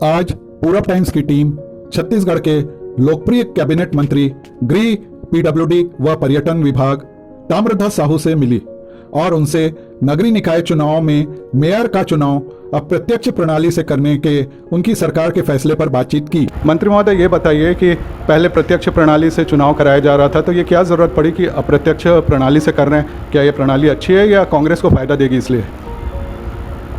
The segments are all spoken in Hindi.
आज पूरब टाइम्स की टीम छत्तीसगढ़ के लोकप्रिय कैबिनेट मंत्री गृह, पीडब्ल्यूडी व पर्यटन विभाग ताम्रध्वज साहू से मिली और उनसे नगरीय निकाय चुनाव में मेयर का चुनाव अप्रत्यक्ष प्रणाली से करने के उनकी सरकार के फैसले पर बातचीत की। मंत्री महोदय, ये बताइए कि पहले प्रत्यक्ष प्रणाली से चुनाव कराया जा रहा था, तो ये क्या जरूरत पड़ी कि अप्रत्यक्ष प्रणाली से कर रहे हैं? क्या ये प्रणाली अच्छी है या कांग्रेस को फायदा देगी इसलिए?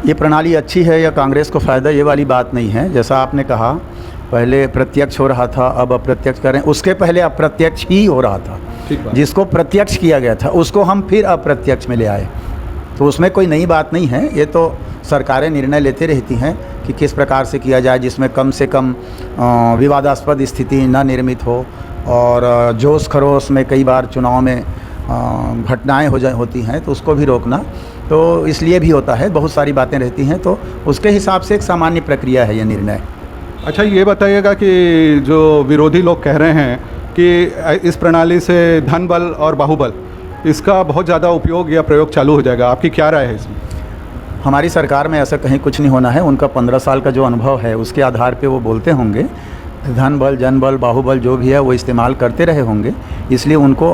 ये प्रणाली अच्छी है या कांग्रेस को फ़ायदा, ये वाली बात नहीं है। जैसा आपने कहा, पहले प्रत्यक्ष हो रहा था, अब अप्रत्यक्ष करें। उसके पहले अप्रत्यक्ष ही हो रहा था। जिसको प्रत्यक्ष किया गया था उसको हम फिर अप्रत्यक्ष में ले आए, तो उसमें कोई नई बात नहीं है। ये तो सरकारें निर्णय लेते रहती हैं कि किस प्रकार से किया जाए जिसमें कम से कम विवादास्पद स्थिति न निर्मित हो, और जोश खरोश में कई बार चुनाव में घटनाएं होती हैं तो उसको भी रोकना, तो इसलिए भी होता है। बहुत सारी बातें रहती हैं, तो उसके हिसाब से एक सामान्य प्रक्रिया है ये निर्णय। अच्छा, ये बताइएगा कि जो विरोधी लोग कह रहे हैं कि इस प्रणाली से धन बल और बाहुबल, इसका बहुत ज़्यादा उपयोग या प्रयोग चालू हो जाएगा, आपकी क्या राय है इसमें? हमारी सरकार में ऐसा कहीं कुछ नहीं होना है। उनका 15 साल का जो अनुभव है उसके आधार पे वो बोलते होंगे। धन बल, जन बल, बाहुबल जो भी है वो इस्तेमाल करते रहे होंगे, इसलिए उनको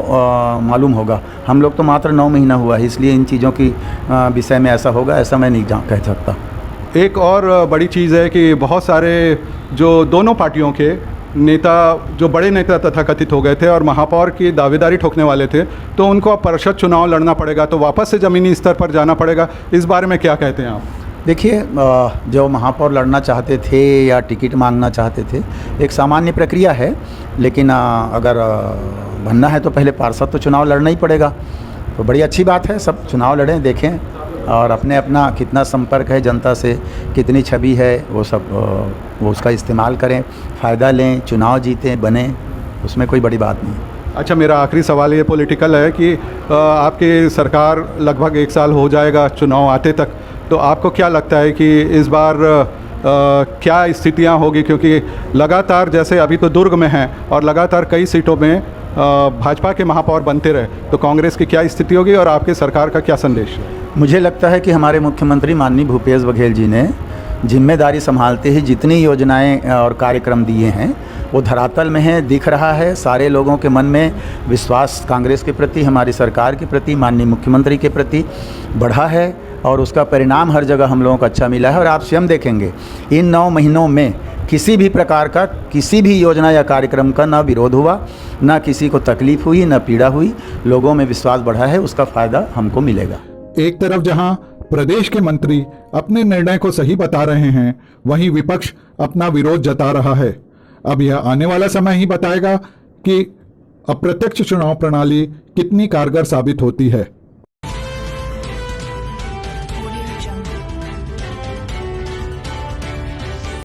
मालूम होगा। हम लोग तो मात्र 9 महीना हुआ है, इसलिए इन चीज़ों की विषय में ऐसा होगा ऐसा मैं नहीं कह सकता। एक और बड़ी चीज़ है कि बहुत सारे जो दोनों पार्टियों के नेता, जो बड़े नेता तथाकथित हो गए थे और महापौर की दावेदारी ठोकने वाले थे, तो उनको अब परिषद चुनाव लड़ना पड़ेगा, तो वापस से ज़मीनी स्तर पर जाना पड़ेगा। इस बारे में क्या कहते हैं आप? देखिए, जो महापौर लड़ना चाहते थे या टिकट मांगना चाहते थे, एक सामान्य प्रक्रिया है, लेकिन अगर बनना है तो पहले पार्षद तो चुनाव लड़ना ही पड़ेगा। तो बड़ी अच्छी बात है, सब चुनाव लड़ें, देखें, और अपने अपना कितना संपर्क है जनता से, कितनी छवि है, वो सब वो उसका इस्तेमाल करें, फ़ायदा लें, चुनाव जीतें, बने, उसमें कोई बड़ी बात नहीं। अच्छा, मेरा आखिरी सवाल ये पॉलिटिकल है कि आपकी सरकार लगभग 1 साल हो जाएगा चुनाव आते तक, तो आपको क्या लगता है कि इस बार क्या स्थितियां होगी? क्योंकि लगातार, जैसे अभी तो दुर्ग में हैं और लगातार कई सीटों में भाजपा के महापौर बनते रहे, तो कांग्रेस की क्या स्थिति होगी और आपके सरकार का क्या संदेश है? मुझे लगता है कि हमारे मुख्यमंत्री माननीय भूपेश बघेल जी ने जिम्मेदारी संभालते ही जितनी योजनाएं और कार्यक्रम दिए हैं वो धरातल में है, दिख रहा है। सारे लोगों के मन में विश्वास कांग्रेस के प्रति, हमारी सरकार के प्रति, माननीय मुख्यमंत्री के प्रति बढ़ा है, और उसका परिणाम हर जगह हम लोगों को अच्छा मिला है। और आप स्वयं देखेंगे इन 9 महीनों में किसी भी प्रकार का, किसी भी योजना या कार्यक्रम का ना विरोध हुआ, ना किसी को तकलीफ हुई, ना पीड़ा हुई। लोगों में विश्वास बढ़ा है, उसका फ़ायदा हमको मिलेगा। एक तरफ जहां प्रदेश के मंत्री अपने निर्णय को सही बता रहे हैं, वहीं विपक्ष अपना विरोध जता रहा है। अब यह आने वाला समय ही बताएगा कि अप्रत्यक्ष चुनाव प्रणाली कितनी कारगर साबित होती है।